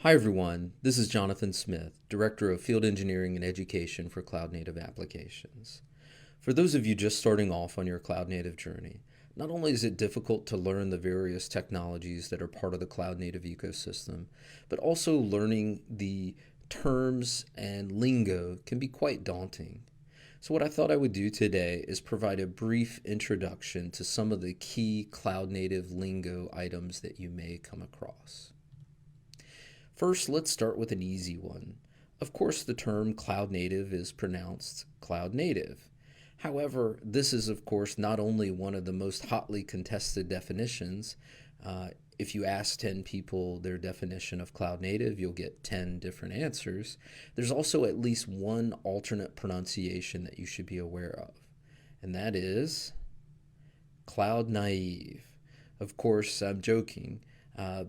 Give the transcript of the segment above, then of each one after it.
Hi everyone, this is Jonathan Smith, Director of Field Engineering and Education for Cloud Native Applications. For those of you just starting off on your Cloud Native journey, not only is it difficult to learn the various technologies that are part of the Cloud Native ecosystem, but also learning the terms and lingo can be quite daunting. So what I thought I would do today is provide a brief introduction to some of the key Cloud Native lingo items that you may come across. First, let's start with an easy one. Of course, the term cloud native is pronounced cloud native. However, this is, of course, not only one of the most hotly contested definitions. If you ask 10 people their definition of cloud native, you'll get 10 different answers. There's also at least one alternate pronunciation that you should be aware of, and that is cloud naive. Of course, I'm joking.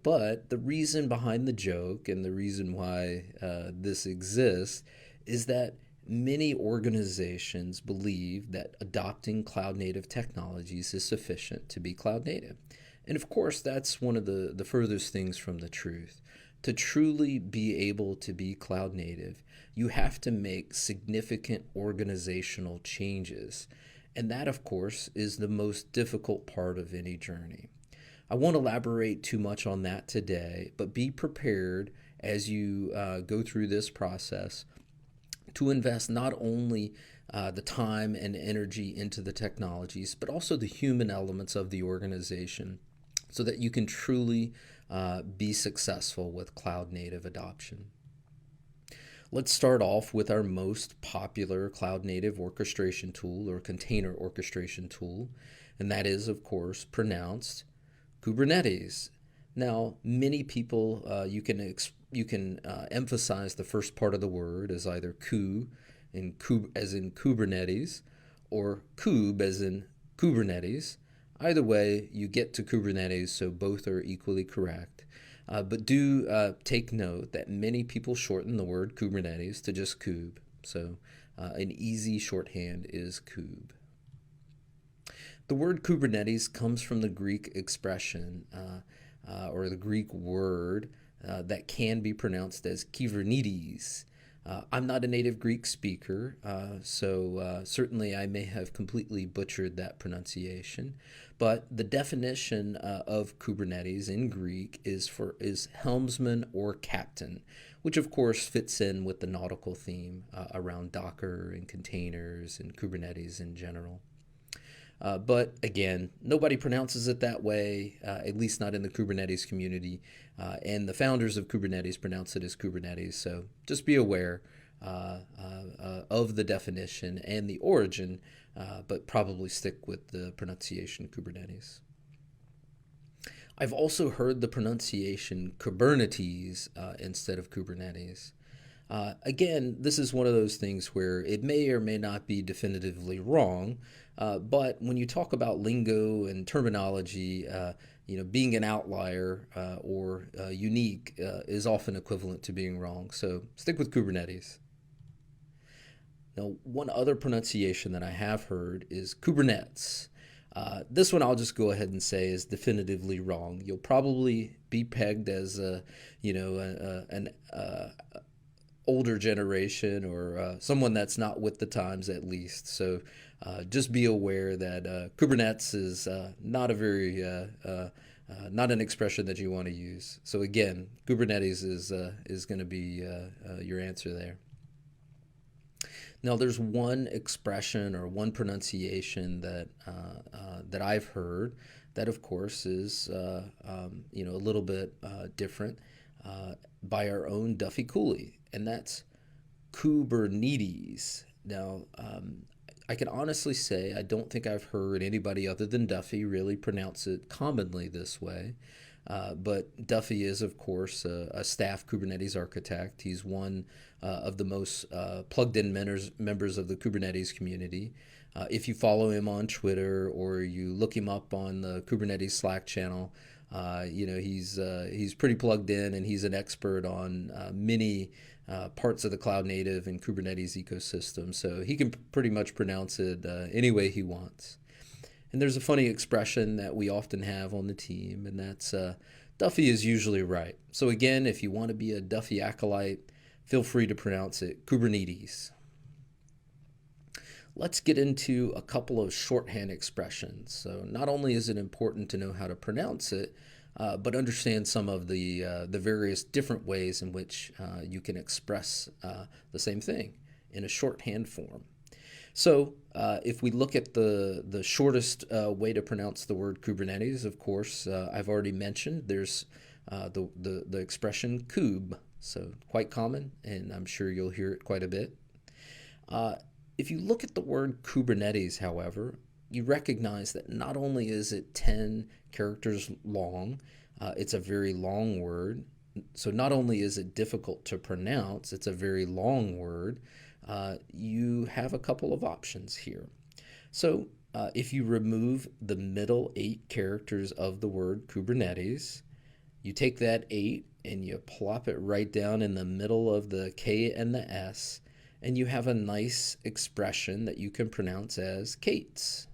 But the reason behind the joke and the reason why this exists is that many organizations believe that adopting cloud native technologies is sufficient to be cloud native. And of course, that's one of the furthest things from the truth. To truly be able to be cloud native, you have to make significant organizational changes. And that, of course, is the most difficult part of any journey. I won't elaborate too much on that today, but be prepared as you go through this process to invest not only the time and energy into the technologies, but also the human elements of the organization so that you can truly be successful with cloud native adoption. Let's start off with our most popular cloud native orchestration tool or container orchestration tool, and that is, of course, pronounced Kubernetes. Now, many people, you can emphasize the first part of the word as either ku, as in Kubernetes, or kube as in Kubernetes. Either way, you get to Kubernetes, so both are equally correct. But do take note that many people shorten the word Kubernetes to just kube. So an easy shorthand is kube. The word Kubernetes comes from the Greek expression or the Greek word that can be pronounced as Kubernetes. I'm not a native Greek speaker, so certainly I may have completely butchered that pronunciation. But the definition of Kubernetes in Greek is helmsman or captain, which of course fits in with the nautical theme around Docker and containers and Kubernetes in general. But again, nobody pronounces it that way, at least not in the Kubernetes community. And the founders of Kubernetes pronounce it as Kubernetes. So just be aware of the definition and the origin, but probably stick with the pronunciation Kubernetes. I've also heard the pronunciation Kubernetes instead of Kubernetes. Again, this is one of those things where it may or may not be definitively wrong, but when you talk about lingo and terminology, being an outlier or unique is often equivalent to being wrong. So stick with Kubernetes. Now, one other pronunciation that I have heard is Kubernetes. This one I'll just go ahead and say is definitively wrong. You'll probably be pegged as an older generation or someone that's not with the times at least. So just be aware that Kubernetes is not a very not an expression that you want to use. So again, Kubernetes is going to be your answer there. Now, there's one expression or one pronunciation that that I've heard that, of course, is a little bit different by our own Duffy Cooley, and that's Kubernetes. Now, I can honestly say I don't think I've heard anybody other than Duffy really pronounce it commonly this way. But Duffy is, of course, a staff Kubernetes architect. He's one of the most plugged-in members of the Kubernetes community. If you follow him on Twitter or you look him up on the Kubernetes Slack channel, he's pretty plugged in, and he's an expert on many parts of the cloud native and Kubernetes ecosystem. So he can pretty much pronounce it any way he wants. And there's a funny expression that we often have on the team, and that's Duffy is usually right. So again, if you want to be a Duffy acolyte, feel free to pronounce it Kubernetes. Let's get into a couple of shorthand expressions. So not only is it important to know how to pronounce it, but understand some of the various different ways in which you can express the same thing in a shorthand form. So if we look at the shortest way to pronounce the word Kubernetes, of course, I've already mentioned there's the expression kube. So quite common, and I'm sure you'll hear it quite a bit. If you look at the word Kubernetes, however, you recognize that not only is it 10 characters long, it's a very long word. So not only is it difficult to pronounce, it's a very long word. You have a couple of options here. So if you remove the middle 8 characters of the word Kubernetes, you take that 8 and you plop it right down in the middle of the K and the S, and you have a nice expression that you can pronounce as Kates.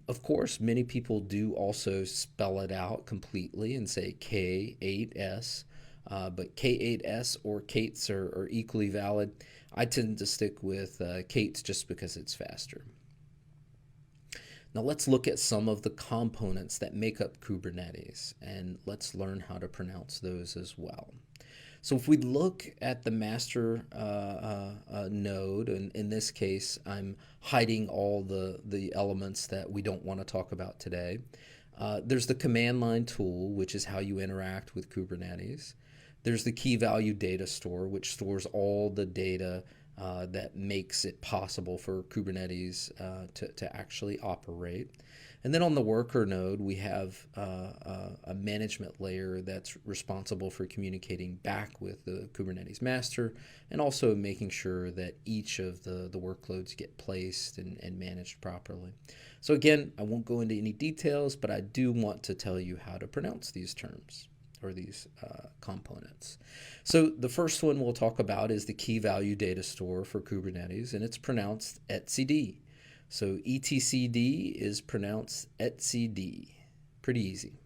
Of course, many people do also spell it out completely and say K8S, but K8S or Kates are equally valid. I tend to stick with Kates just because it's faster. Now let's look at some of the components that make up Kubernetes, and let's learn how to pronounce those as well. So if we look at the master node, and in this case, I'm hiding all the elements that we don't want to talk about today. There's the command line tool, which is how you interact with Kubernetes. There's the key value data store, which stores all the data that makes it possible for Kubernetes to actually operate. And then on the worker node, we have a management layer that's responsible for communicating back with the Kubernetes master and also making sure that each of the workloads get placed and managed properly. So again, I won't go into any details, but I do want to tell you how to pronounce these terms or these components. So the first one we'll talk about is the key value data store for Kubernetes, and it's pronounced etcd. So etcd is pronounced etcd. Pretty easy.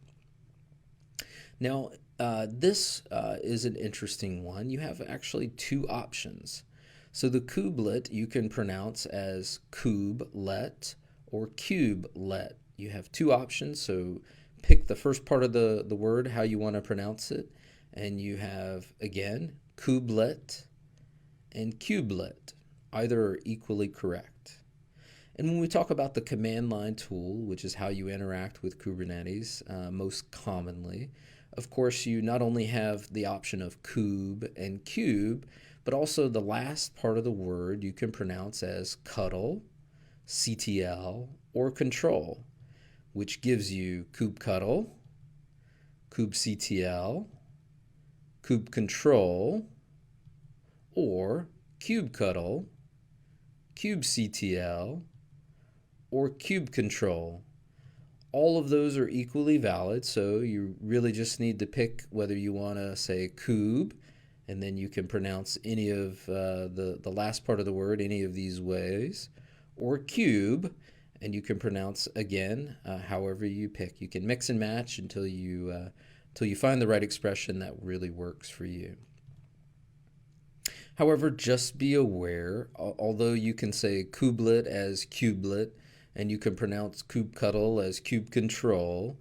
Now, this is an interesting one. You have actually 2 options. So the kubelet you can pronounce as kubelet or kubelet. You have 2 options, so pick the first part of the word, how you want to pronounce it, and you have, again, kubelet and kubelet. Either are equally correct. And when we talk about the command line tool, which is how you interact with Kubernetes most commonly, of course, you not only have the option of kube and cube, but also the last part of the word you can pronounce as cuddle, CTL, or control, which gives you kubectl, kubectl, kubecontrol, or kubectl, kubectl, or kubecontrol. All of those are equally valid, so you really just need to pick whether you want to say kube, and then you can pronounce any of the last part of the word any of these ways, or cube, and you can pronounce again however you pick. You can mix and match until you find the right expression that really works for you. However, just be aware, although you can say kubelet as kubelet, and you can pronounce kubectl as kubecontrol,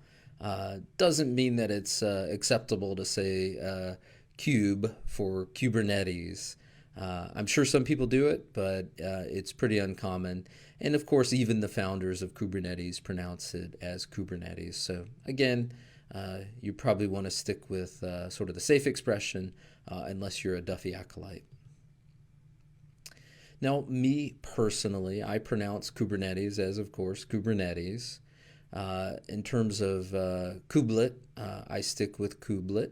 doesn't mean that it's acceptable to say cube for Kubernetes. I'm sure some people do it, but it's pretty uncommon. And of course, even the founders of Kubernetes pronounce it as Kubernetes. So again, you probably want to stick with sort of the safe expression unless you're a Duffy acolyte. Now, me personally, I pronounce Kubernetes as, of course, Kubernetes. In terms of kubelet, I stick with kubelet.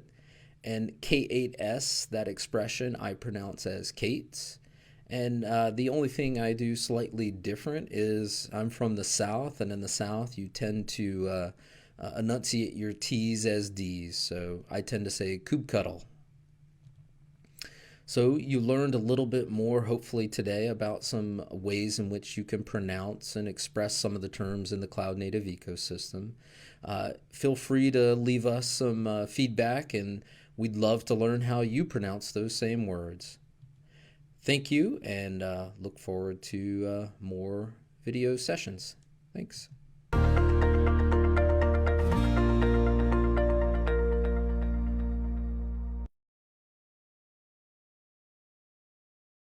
And K8S, that expression, I pronounce as Kates. And the only thing I do slightly different is I'm from the South, and in the South, you tend to enunciate your T's as D's. So I tend to say kubectl. So you learned a little bit more, hopefully, today about some ways in which you can pronounce and express some of the terms in the cloud native ecosystem. Feel free to leave us some feedback, and we'd love to learn how you pronounce those same words. Thank you, and look forward to more video sessions. Thanks.